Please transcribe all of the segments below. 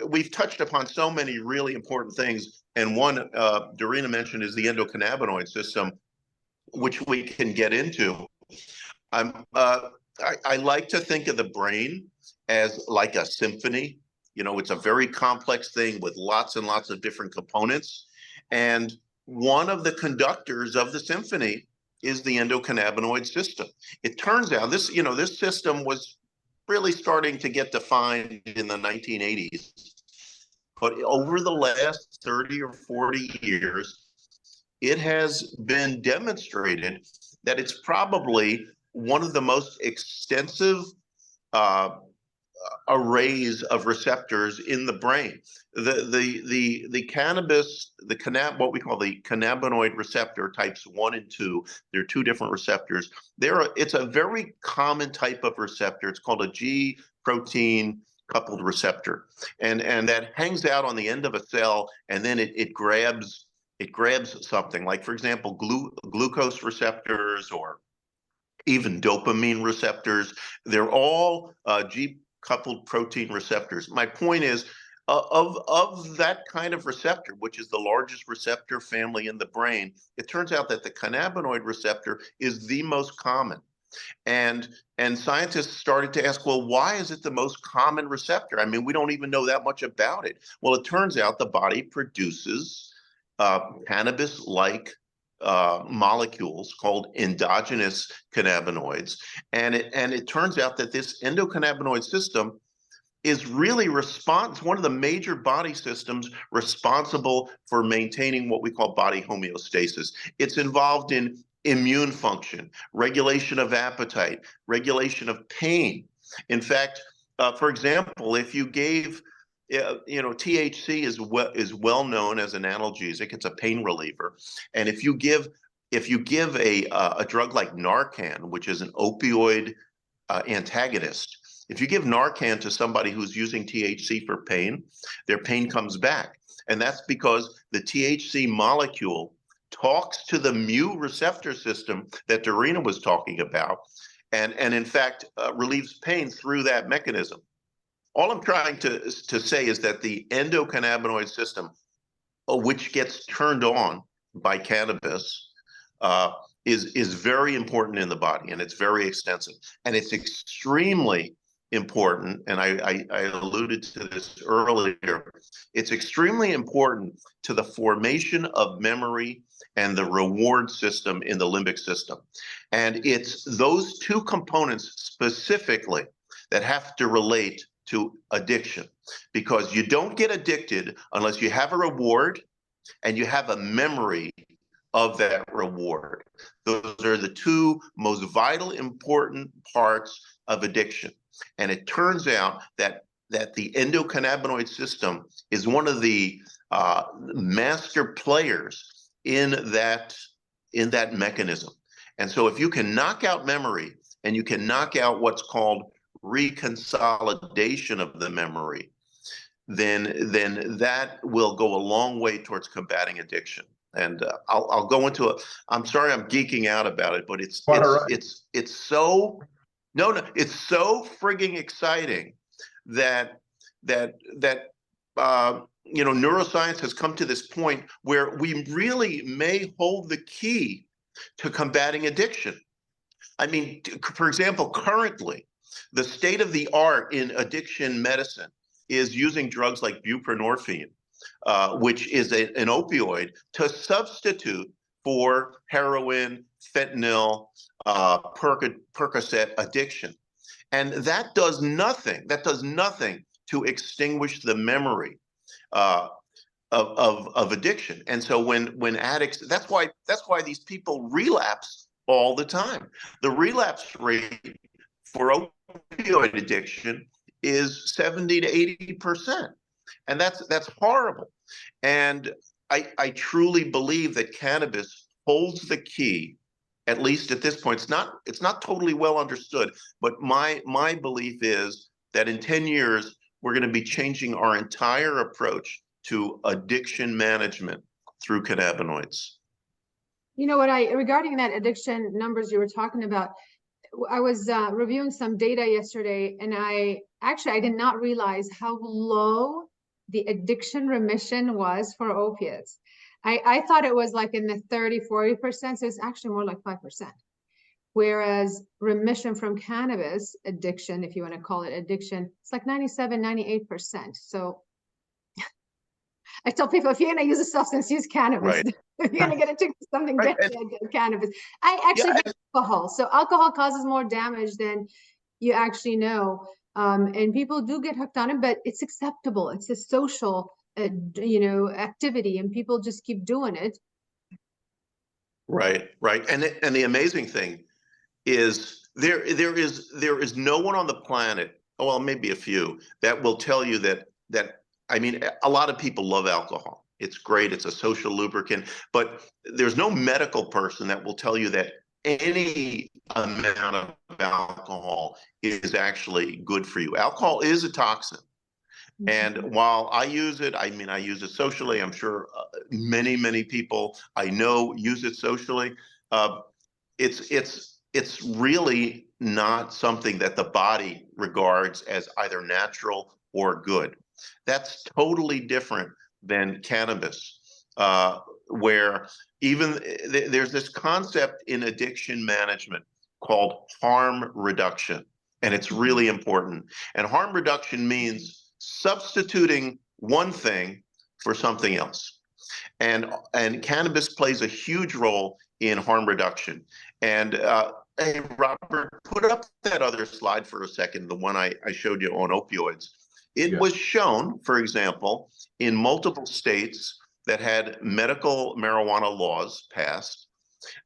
we've touched upon so many really important things, and one Darina mentioned is the endocannabinoid system, which we can get into. I'm I like to think of the brain as like a symphony. It's a very complex thing with lots and lots of different components. And one of the conductors of the symphony is the endocannabinoid system. It turns out this system was really starting to get defined in the 1980s. But over the last 30 or 40 years, it has been demonstrated that it's probably one of the most extensive uh, arrays of receptors in the brain. The cannabis, what we call the cannabinoid receptor types 1 and 2, they're two different receptors. It's a very common type of receptor. It's called a G protein coupled receptor, and that hangs out on the end of a cell, and then it grabs something, like, for example, glucose receptors, or even dopamine receptors. They're all G coupled protein receptors. My point is, of that kind of receptor, which is the largest receptor family in the brain, it turns out that the cannabinoid receptor is the most common. And scientists started to ask, well, why is it the most common receptor? I mean, we don't even know that much about it. Well, it turns out the body produces cannabis-like molecules called endogenous cannabinoids, and it turns out that this endocannabinoid system is really one of the major body systems responsible for maintaining what we call body homeostasis. It's involved in immune function, regulation of appetite, regulation of pain. In fact, for example, if you gave THC is well known as an analgesic. It's a pain reliever, and if you give a drug like Narcan, which is an opioid antagonist, if you give Narcan to somebody who's using THC for pain, their pain comes back, and that's because the THC molecule talks to the mu receptor system that Darina was talking about, and in fact relieves pain through that mechanism. All I'm trying to say is that the endocannabinoid system, which gets turned on by cannabis, is very important in the body, and it's very extensive. And it's extremely important, and I alluded to this earlier, it's extremely important to the formation of memory and the reward system in the limbic system. And it's those two components specifically that have to relate to addiction, because you don't get addicted unless you have a reward and you have a memory of that reward. Those are the two most vital, important parts of addiction. And it turns out that the endocannabinoid system is one of the master players in that mechanism. And so if you can knock out memory, and you can knock out what's called reconsolidation of the memory, then that will go a long way towards combating addiction. And I'll go into it. I'm sorry I'm geeking out about it, but it's so frigging exciting that neuroscience has come to this point where we really may hold the key to combating addiction. I mean, for example, currently, the state of the art in addiction medicine is using drugs like buprenorphine, which is an opioid, to substitute for heroin, fentanyl, Percocet addiction. And that does nothing to extinguish the memory of addiction. And so when addicts, that's why these people relapse all the time. The relapse rate for opioid addiction is 70 to 80%. And that's horrible. And I truly believe that cannabis holds the key, at least at this point. It's not totally well understood, but my belief is that in 10 years, we're going to be changing our entire approach to addiction management through cannabinoids. Regarding that addiction numbers you were talking about, I was reviewing some data yesterday, and I did not realize how low the addiction remission was for opiates. I thought it was like in the 30-40%, so it's actually more like 5%. Whereas remission from cannabis addiction, if you want to call it addiction, it's like 97-98%. So I tell people, if you're going to use a substance, use cannabis. Right. If you're going to get into something, Right. get cannabis. I actually hate alcohol. So alcohol causes more damage than you actually know. And people do get hooked on it, but it's acceptable. It's a social, activity, and people just keep doing it. Right. And the amazing thing is there is no one on the planet, well, maybe a few, that will tell you that I mean, a lot of people love alcohol. It's great. It's a social lubricant, but there's no medical person that will tell you that any amount of alcohol is actually good for you. Alcohol is a toxin. And while I use it, I mean, I use it socially. I'm sure many people I know use it socially. Uh, it's really not something that the body regards as either natural or good. That's totally different than cannabis, where even there's this concept in addiction management called harm reduction, and it's really important. And harm reduction means substituting one thing for something else. And cannabis plays a huge role in harm reduction. And hey, Robert, put up that other slide for a second, the one I showed you on opioids. It was shown, for example, in multiple states that had medical marijuana laws passed,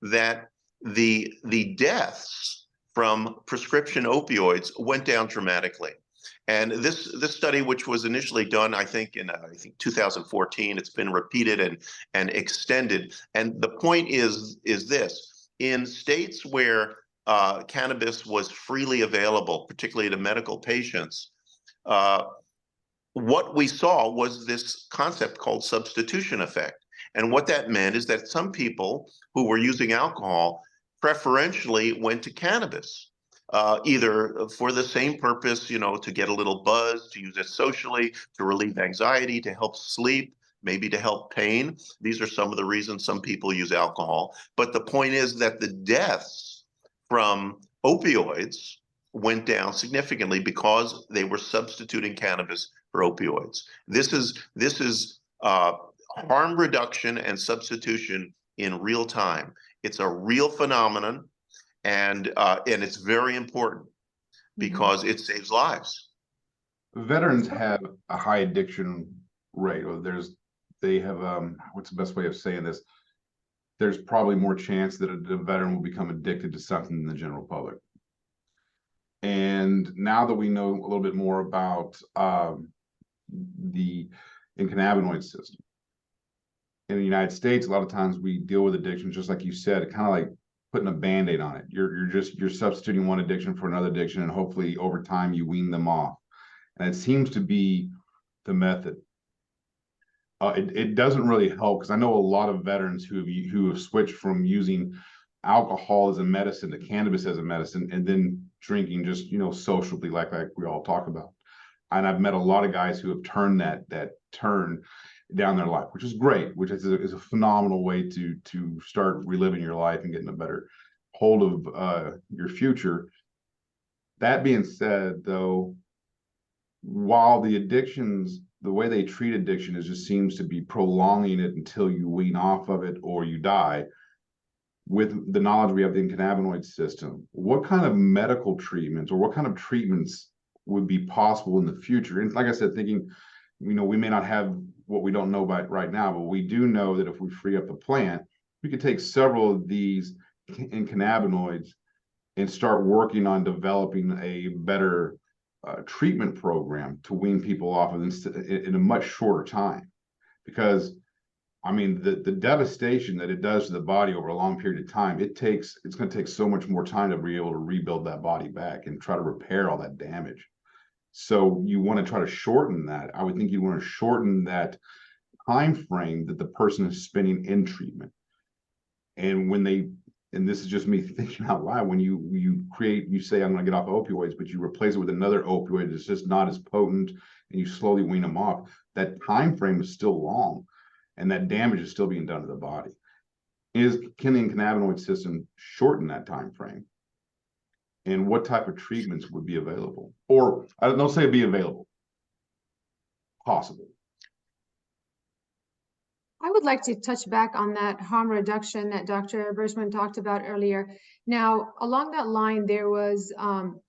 that the deaths from prescription opioids went down dramatically. And this study, which was initially done, I think in 2014, it's been repeated and extended. And the point is this: in states where cannabis was freely available, particularly to medical patients, what we saw was this concept called substitution effect. And what that meant is that some people who were using alcohol preferentially went to cannabis, either for the same purpose, to get a little buzz, to use it socially, to relieve anxiety, to help sleep, maybe to help pain. These are some of the reasons some people use alcohol. But the point is that the deaths from opioids went down significantly because they were substituting cannabis for opioids. This is harm reduction and substitution in real time. It's a real phenomenon, and it's very important because it saves lives. Veterans have a high addiction rate, or they have what's the best way of saying this? There's probably more chance that a veteran will become addicted to something than the general public. And now that we know a little bit more about the endocannabinoid system in the United States, a lot of times we deal with addiction just like you said, kind of like putting a Band-Aid on it. You're substituting one addiction for another addiction, and hopefully over time you wean them off. And it seems to be the method. It doesn't really help, because I know a lot of veterans who have switched from using alcohol as a medicine to cannabis as a medicine, and then drinking just socially, like we all talk about. And I've met a lot of guys who have turned that turn down their life, which is great, which is a phenomenal way to start reliving your life and getting a better hold of your future. That being said, though, while the way they treat addiction just seems to be prolonging it until you wean off of it or you die, with the knowledge we have the cannabinoid system, what kind of medical treatments or what kind of treatments would be possible in the future? And like I said, thinking, we may not have what we don't know about right now, but we do know that if we free up the plant, we could take several of these cannabinoids and start working on developing a better treatment program to wean people off of in a much shorter time. Because I mean, the devastation that it does to the body over a long period of time, it's going to take so much more time to be able to rebuild that body back and try to repair all that damage. So you want to try to shorten that. I would think you want to shorten that time frame that the person is spending in treatment. And when they and this is just me thinking out loud, when you say, I'm going to get off opioids, but you replace it with another opioid that's just not as potent, and you slowly wean them off, that time frame is still long, and that damage is still being done to the body. Can the cannabinoid system shorten that time frame? And what type of treatments would be available? Or I don't say be available, possible. I would like to touch back on that harm reduction that Dr. Burchman talked about earlier. Now, along that line, there was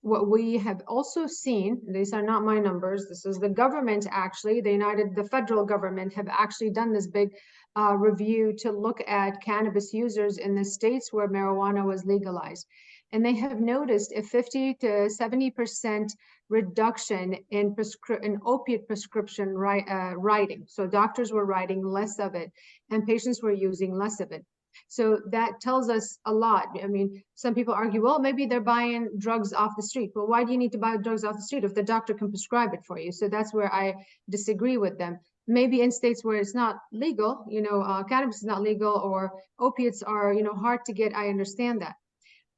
what we have also seen, these are not my numbers, this is the government actually, the federal government have actually done this big review to look at cannabis users in the states where marijuana was legalized. And they have noticed a 50 to 70% reduction in opiate prescription writing. So doctors were writing less of it and patients were using less of it. So that tells us a lot. I mean, some people argue, well, maybe they're buying drugs off the street. Well, why do you need to buy drugs off the street if the doctor can prescribe it for you? So that's where I disagree with them. Maybe in states where it's not legal, cannabis is not legal, or opiates are, hard to get. I understand that.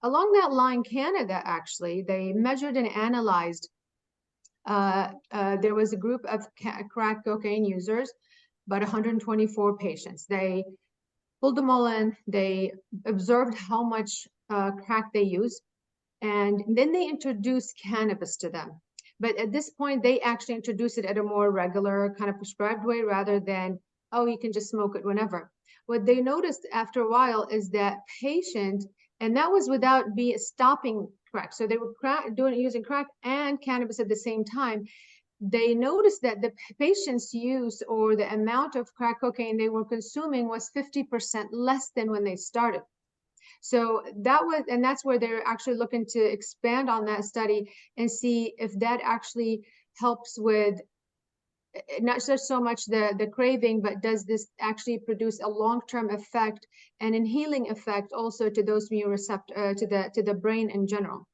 Along that line, Canada, actually, they measured and analyzed. There was a group of crack cocaine users, about 124 patients. They pulled them all in. They observed how much crack they use, and then they introduced cannabis to them. But at this point, they actually introduced it at a more regular kind of prescribed way rather than, oh, you can just smoke it whenever. What they noticed after a while is that patient, and that was without stopping crack. So they were using crack and cannabis at the same time. They noticed that the patient's use or the amount of crack cocaine they were consuming was 50% less than when they started. So that's where they're actually looking to expand on that study and see if that actually helps with not just so much the craving, but does this actually produce a long-term effect and a healing effect also to those neuroreceptors, to the brain in general.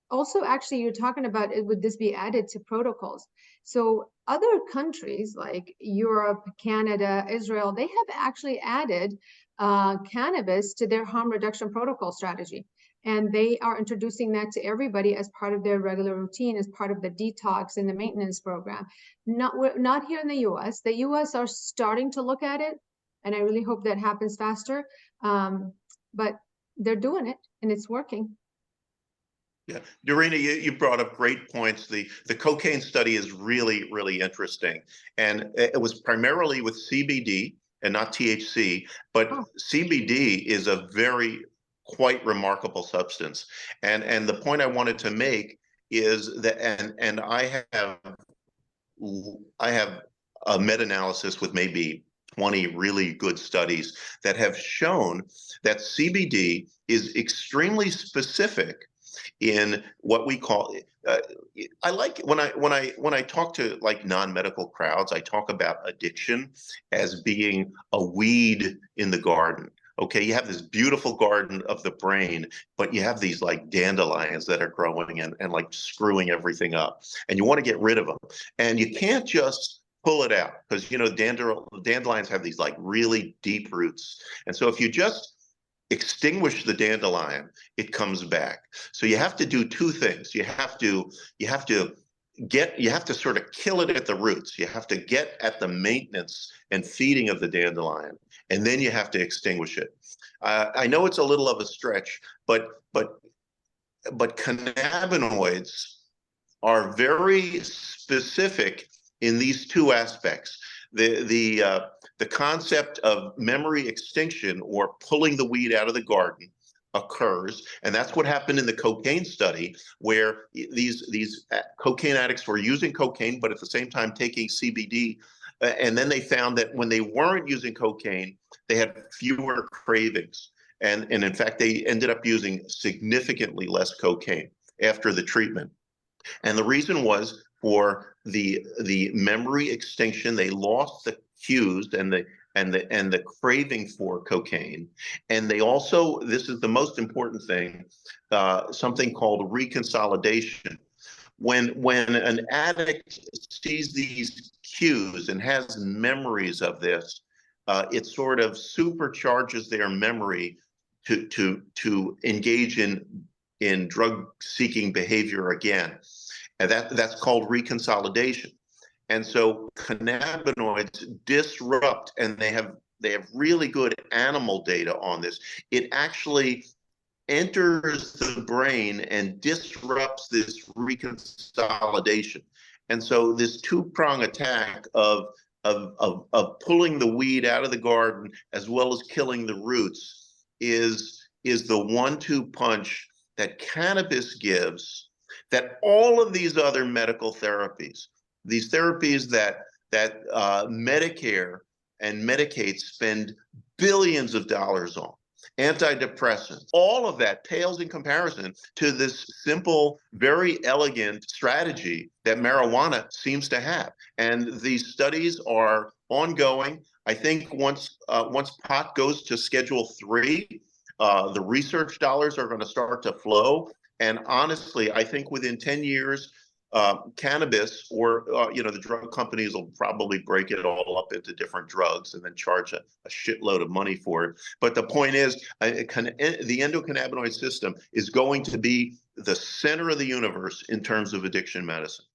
Also, actually, you're talking about would this be added to protocols? So other countries like Europe, Canada, Israel, they have actually added cannabis to their harm reduction protocol strategy. And they are introducing that to everybody as part of their regular routine, as part of the detox and the maintenance program. Not here in the US. The US are starting to look at it, and I really hope that happens faster. But they're doing it, and it's working. Yeah, Darina, you brought up great points. The cocaine study is really, really interesting. And it was primarily with CBD and not THC, but CBD is a quite remarkable substance. And the point I wanted to make is that, and I have a meta-analysis with maybe 20 really good studies that have shown that CBD is extremely specific in what we call I like when I talk to like non-medical crowds, I talk about addiction as being a weed in the garden. Okay, you have this beautiful garden of the brain, but you have these like dandelions that are growing and like screwing everything up, and you want to get rid of them, and you can't just pull it out because dandelions have these like really deep roots, and so if you just extinguish the dandelion, it comes back. So you have to do two things. You have to sort of kill it at the roots. You have to get at the maintenance and feeding of the dandelion, and then you have to extinguish it. I know it's a little of a stretch, but cannabinoids are very specific in these two aspects. The concept of memory extinction, or pulling the weed out of the garden, occurs, and that's what happened in the cocaine study, where these cocaine addicts were using cocaine, but at the same time taking CBD, and then they found that when they weren't using cocaine, they had fewer cravings, and in fact, they ended up using significantly less cocaine after the treatment. And the reason was for the memory extinction. They lost the cues and the craving for cocaine. And they also, this is the most important thing, something called reconsolidation. When an addict sees these cues and has memories of this, it sort of supercharges their memory to engage in drug-seeking behavior again, and that's called reconsolidation. And so cannabinoids disrupt, and they have really good animal data on this. It actually enters the brain and disrupts this reconsolidation. And so this two-prong attack of pulling the weed out of the garden as well as killing the roots is the 1-2 punch that cannabis gives, that all of these other medical therapies, these therapies that Medicare and Medicaid spend billions of dollars on, antidepressants, all of that pales in comparison to this simple, very elegant strategy that marijuana seems to have. And these studies are ongoing. I think once pot goes to Schedule 3, the research dollars are going to start to flow. And honestly, I think within 10 years, cannabis, or the drug companies will probably break it all up into different drugs and then charge a shitload of money for it. But the point is, the endocannabinoid system is going to be the center of the universe in terms of addiction medicine.